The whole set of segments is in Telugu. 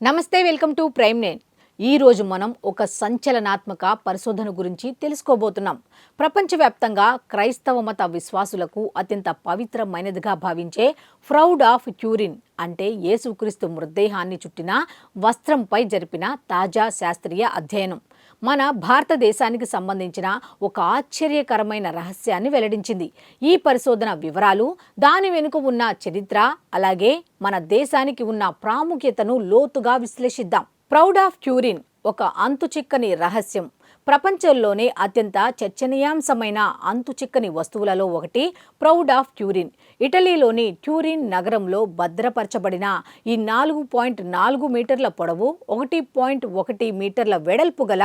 నమస్తే, వెల్కమ్ టు ప్రైమ్ నైన్. ఈరోజు మనం ఒక సంచలనాత్మక పరిశోధన గురించి తెలుసుకోబోతున్నాం. ప్రపంచవ్యాప్తంగా క్రైస్తవ మత విశ్వాసులకు అత్యంత పవిత్రమైనదిగా భావించే ఫ్రౌడ్ ఆఫ్ ట్యూరిన్ అంటే యేసుక్రీస్తు మృతదేహాన్ని చుట్టిన వస్త్రంపై జరిపిన తాజా శాస్త్రీయ అధ్యయనం మన భారతదేశానికి సంబంధించిన ఒక ఆశ్చర్యకరమైన రహస్యాన్ని వెల్లడించింది. ఈ పరిశోధన వివరాలు, దాని వెనుక ఉన్న చరిత్ర, అలాగే మన దేశానికి ఉన్న ప్రాముఖ్యతను లోతుగా విశ్లేషిద్దాం. ప్రౌడ్ ఆఫ్ ట్యూరిన్ ఒక అంతుచిక్కని రహస్యం. ప్రపంచంలోనే అత్యంత చర్చనీయాంశమైన అంతుచిక్కని వస్తువులలో ఒకటి ప్రౌడ్ ఆఫ్ ట్యూరిన్. ఇటలీలోని ట్యూరిన్ నగరంలో భద్రపరచబడిన ఈ 4.4 మీటర్ల పొడవు, 1.1 మీటర్ల వెడల్పు గల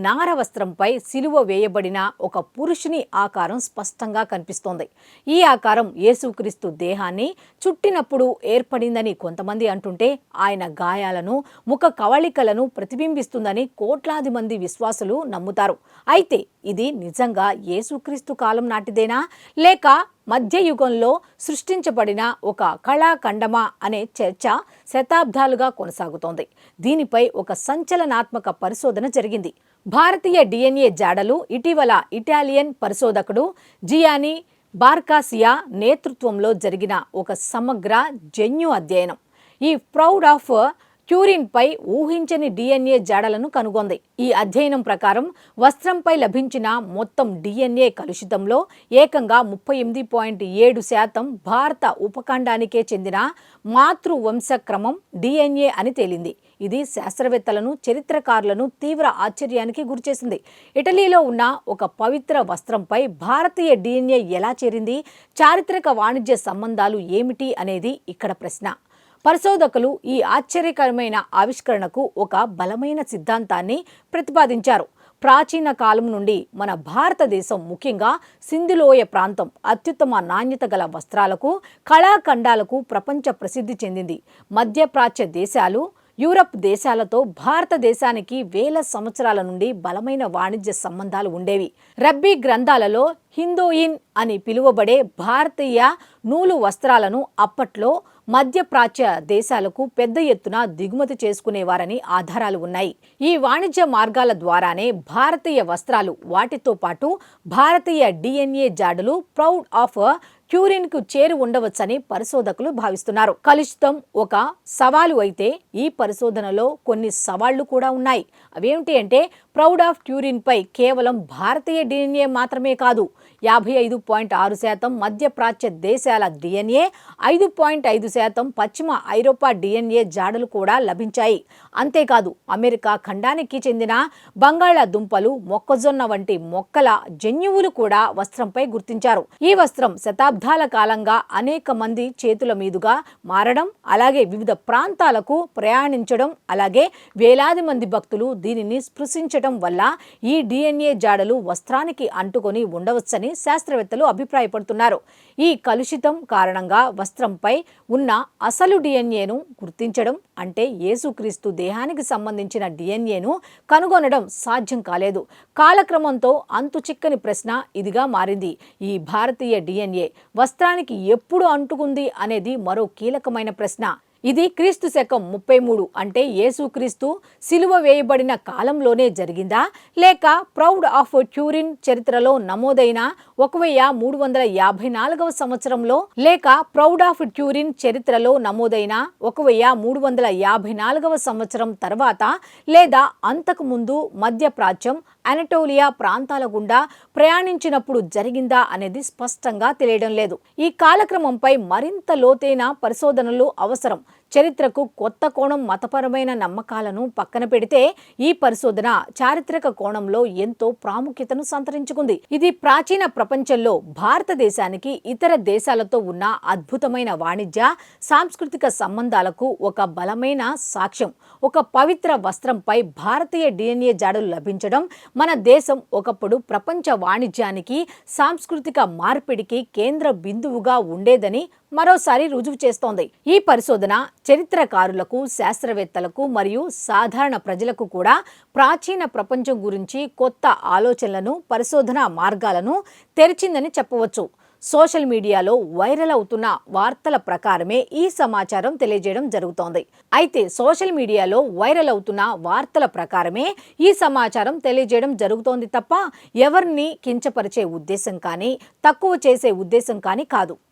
నార వస్త్రంపై సిలువ వేయబడిన ఒక పురుషుని ఆకారం స్పష్టంగా కనిపిస్తోంది. ఈ ఆకారం యేసుక్రీస్తు దేహాన్ని చుట్టినప్పుడు ఏర్పడిందని కొంతమంది అంటుంటే, ఆయన గాయాలను, ముఖ కవళికలను ప్రతిబింబిస్తుందని కోట్లాది మంది విశ్వాసులు నమ్ముతారు. అయితే ఇది నిజంగా యేసుక్రీస్తు కాలం నాటిదేనా, లేక మధ్యయుగంలో సృష్టించబడిన ఒక కళాఖండమా అనే చర్చ శతాబ్దాలుగా కొనసాగుతోంది. దీనిపై ఒక సంచలనాత్మక పరిశోధన జరిగింది. భారతీయ డిఎన్ఏ జాడలు ఇటీవల ఇటాలియన్ పరిశోధకుడు జియానీ బార్కాసియా నేతృత్వంలో జరిగిన ఒక సమగ్ర జన్యు అధ్యయనం ఈ ప్రౌడ్ ఆఫ్ ట్యూరిన్ పై ఊహించని డిఎన్ఏ జాడలను కనుగొంది. ఈ అధ్యయనం ప్రకారం వస్త్రంపై లభించిన మొత్తం డిఎన్ఏ కలుషితంలో ఏకంగా 38.7% భారత ఉపఖండానికే చెందిన మాతృవంశక్రమం డిఎన్ఏ అని తేలింది. ఇది శాస్త్రవేత్తలను, చరిత్రకారులను తీవ్ర ఆశ్చర్యానికి గురిచేసింది. ఇటలీలో ఉన్న ఒక పవిత్ర వస్త్రంపై భారతీయ డిఎన్ఏ ఎలా చేరింది? చారిత్రక వాణిజ్య సంబంధాలు ఏమిటి అనేది ఇక్కడ ప్రశ్న. పరిశోధకులు ఈ ఆశ్చర్యకరమైన ఆవిష్కరణకు ఒక బలమైన సిద్ధాంతాన్ని ప్రతిపాదించారు. ప్రాచీన కాలం నుండి మన భారతదేశం, ముఖ్యంగా సింధులోయ ప్రాంతం అత్యుత్తమ నాణ్యత గల వస్త్రాలకు, కళాఖండాలకు ప్రపంచ ప్రసిద్ధి చెందింది. మధ్యప్రాచ్య దేశాలు, యూరప్ దేశాలతో భారతదేశానికి వేల సంవత్సరాల నుండి బలమైన వాణిజ్య సంబంధాలు ఉండేవి. రబ్బీ గ్రంథాలలో హిందోయిన్ అని పిలువబడే భారతీయ నూలు వస్త్రాలను అప్పట్లో మధ్యప్రాచ్య దేశాలకు పెద్ద ఎత్తున దిగుమతి చేసుకునేవారని ఆధారాలు ఉన్నాయి. ఈ వాణిజ్య మార్గాల ద్వారానే భారతీయ వస్త్రాలు, వాటితో పాటు భారతీయ డిఎన్ఏ జాడులు ప్రౌడ్ ఆఫ్ ట్యూరిన్ కు చేరి ఉండవచ్చని పరిశోధకులు భావిస్తున్నారు. కలుషితం ఒక సవాలు అయితే, ఈ పరిశోధనలో కొన్ని సవాళ్లు కూడా ఉన్నాయి. అవేమిటి అంటే, ప్రౌడ్ ఆఫ్ ట్యూరిన్ పై కేవలం భారతీయ డిఎన్ఏ మాత్రమే కాదు, 55.6% మధ్యప్రాచ్య దేశాల డిఎన్ఏ, 5.5% పశ్చిమ ఐరోపా డిఎన్ఏ జాడలు కూడా లభించాయి. అంతేకాదు, అమెరికా ఖండానికి చెందిన బంగాళాదుంపలు, మొక్కజొన్న వంటి మొక్కల జన్యువులు కూడా వస్త్రంపై గుర్తించారు. ఈ వస్త్రం శతాబ్దాల కాలంగా అనేక మంది చేతుల మీదుగా మారడం, అలాగే వివిధ ప్రాంతాలకు ప్రయాణించడం, అలాగే వేలాది మంది భక్తులు దీనిని స్పృశించడం వల్ల ఈ డిఎన్ఏ జాడలు వస్త్రానికి అంటుకొని ఉండవచ్చని శాస్త్రవేత్తలు అభిప్రాయపడుతున్నారు. ఈ కలుషితం కారణంగా వస్త్రంపై ఉన్న అసలు డిఎన్ఏను గుర్తించడం, అంటే యేసుక్రీస్తు దేహానికి సంబంధించిన డిఎన్ఏను కనుగొనడం సాధ్యం కాలేదు. కాలక్రమంతో అంతుచిక్కని ప్రశ్న ఇదిగా మారింది. ఈ భారతీయ డిఎన్ఏ వస్త్రానికి ఎప్పుడు అంటుకుంది అనేది మరో కీలకమైన ప్రశ్న. ఇది క్రీస్తు శకం 33 అంటే యేసుక్రీస్తు సిలువ వేయబడిన కాలంలోనే జరిగిందా, లేక ప్రౌడ్ ఆఫ్ ట్యూరిన్ చరిత్రలో నమోదైన 1354వ సంవత్సరంలో, లేక ప్రౌడ్ ఆఫ్ ట్యూరిన్ చరిత్రలో నమోదైన 1354వ సంవత్సరం తర్వాత, లేదా అంతకు ముందు మధ్యప్రాచ్యం, అనటోలియా ప్రాంతాల గుండా ప్రయాణించినప్పుడు జరిగిందా అనేది స్పష్టంగా తెలియడం లేదు. ఈ కాలక్రమంపై మరింత లోతైన పరిశోధనలు అవసరం. చరిత్రకు కొత్త కోణం, మతపరమైన నమ్మకాలను పక్కన పెడితే, ఈ పరిశోధన చారిత్రక కోణంలో ఎంతో ప్రాముఖ్యతను సంతరించుకుంది. ఇది ప్రాచీన ప్రపంచంలో భారతదేశానికి ఇతర దేశాలతో ఉన్న అద్భుతమైన వాణిజ్య, సాంస్కృతిక సంబంధాలకు ఒక బలమైన సాక్ష్యం. ఒక పవిత్ర వస్త్రంపై భారతీయ డిఎన్ఏ జాడలు లభించడం మన దేశం ఒకప్పుడు ప్రపంచ వాణిజ్యానికి, సాంస్కృతిక మార్పిడికి కేంద్ర బిందువుగా ఉండేదని మరోసారి రుజువు చేస్తోంది. ఈ పరిశోధన చరిత్రకారులకు, శాస్త్రవేత్తలకు మరియు సాధారణ ప్రజలకు కూడా ప్రాచీన ప్రపంచం గురించి కొత్త ఆలోచనలను, పరిశోధన మార్గాలను తెరిచిందని చెప్పవచ్చు. సోషల్ మీడియాలో వైరల్ అవుతున్న వార్తల ప్రకారమే ఈ సమాచారం తెలియజేయడం జరుగుతోంది. అయితే సోషల్ మీడియాలో వైరల్ అవుతున్న వార్తల ప్రకారమే ఈ సమాచారం తెలియజేయడం జరుగుతోంది తప్ప ఎవరిని కించపరిచే ఉద్దేశం కానీ తక్కువ చేసే ఉద్దేశం కానీ కాదు.